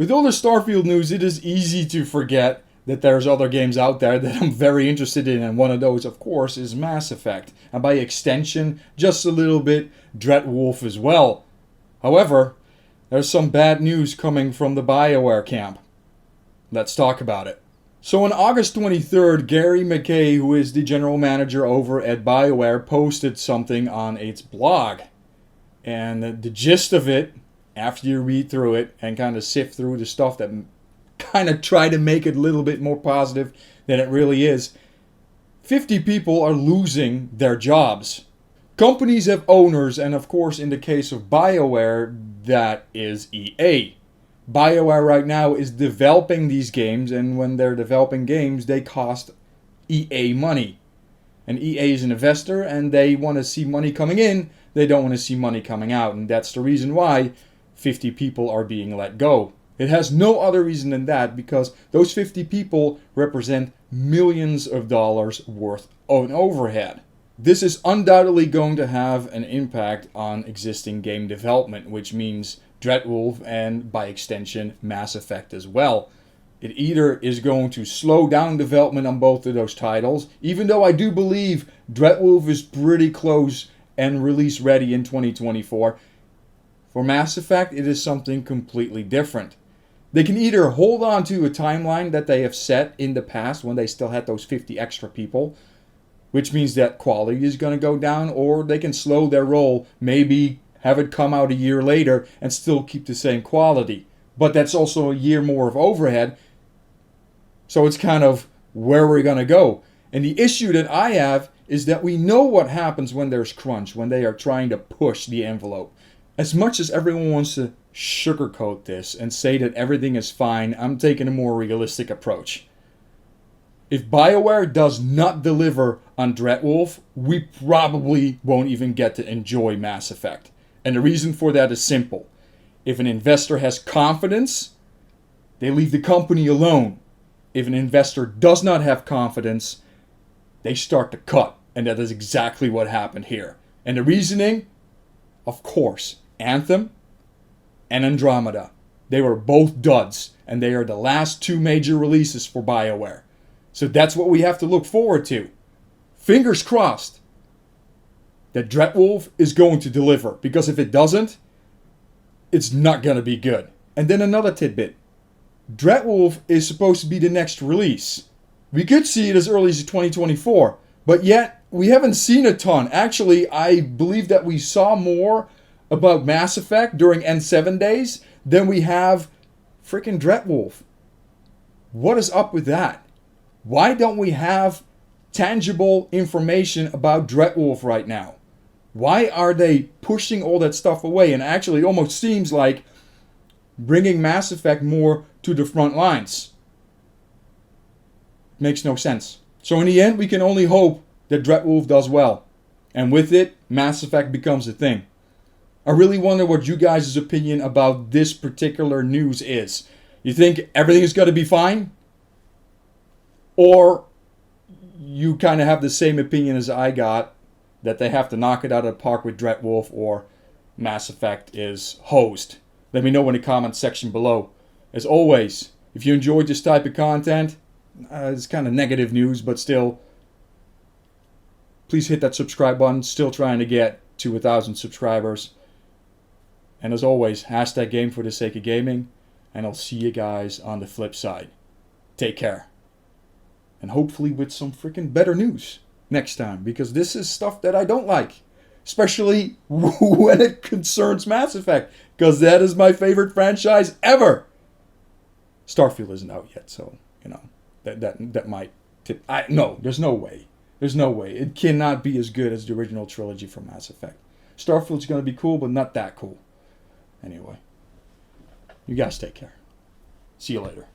With all the Starfield news, it is easy to forget that there's other games out there that I'm very interested in, and one of those, of course, is Mass Effect, and by extension, just a little bit, Dreadwolf as well. However, there's some bad news coming from the Bioware camp. Let's talk about it. So on August 23rd, Gary McKay, who is the general manager over at Bioware, posted something on its blog. And the gist of it, after you read through it and kind of sift through the stuff that kind of try to make it a little bit more positive than it really is, 50 people are losing their jobs. Companies have owners, and of course in the case of BioWare, that is EA. BioWare right now is developing these games, and when they're developing games, they cost EA money. And EA is an investor, and they want to see money coming in, they don't want to see money coming out, and that's the reason why 50 people are being let go. It has no other reason than that, because those 50 people represent millions of dollars worth of an overhead. This is undoubtedly going to have an impact on existing game development, which means Dreadwolf and, by extension, Mass Effect as well. It either is going to slow down development on both of those titles, even though I do believe Dreadwolf is pretty close and release ready in 2024. For Mass Effect, it is something completely different. They can either hold on to a timeline that they have set in the past when they still had those 50 extra people, which means that quality is going to go down, or they can slow their roll, maybe have it come out a year later and still keep the same quality. But that's also a year more of overhead, so it's kind of where we're going to go. And the issue that I have is that we know what happens when there's crunch, when they are trying to push the envelope. As much as everyone wants to sugarcoat this and say that everything is fine, I'm taking a more realistic approach. If BioWare does not deliver on Dreadwolf, we probably won't even get to enjoy Mass Effect. And the reason for that is simple. If an investor has confidence, they leave the company alone. If an investor does not have confidence, they start to cut. And that is exactly what happened here. And the reasoning? Of course, Anthem and Andromeda. They were both duds, and they are the last two major releases for BioWare. So that's what we have to look forward to. Fingers crossed that Dreadwolf is going to deliver, because if it doesn't, it's not going to be good. And then another tidbit. Dreadwolf is supposed to be the next release. We could see it as early as 2024, but yet we haven't seen a ton. Actually, I believe that we saw more about Mass Effect during N7 days than we have freaking Dreadwolf. What is up with that? Why don't we have tangible information about Dreadwolf right now? Why are they pushing all that stuff away? And actually, it almost seems like bringing Mass Effect more to the front lines. Makes no sense. So in the end, we can only hope that Dreadwolf does well. And with it, Mass Effect becomes a thing. I really wonder what you guys' opinion about this particular news is. You think everything is going to be fine? Or you kind of have the same opinion as I got, that they have to knock it out of the park with Dreadwolf, or Mass Effect is hosed. Let me know in the comments section below. As always, if you enjoyed this type of content, it's kind of negative news, but still, please hit that subscribe button. Still trying to get to 1,000 subscribers. And as always, hashtag game for the sake of gaming. And I'll see you guys on the flip side. Take care. And hopefully with some freaking better news next time. Because this is stuff that I don't like. Especially when it concerns Mass Effect. Because that is my favorite franchise ever. Starfield isn't out yet, so, you know, that might tip. No, there's no way. There's no way. It cannot be as good as the original trilogy from Mass Effect. Starfield's going to be cool, but not that cool. Anyway, you guys take care. See you later.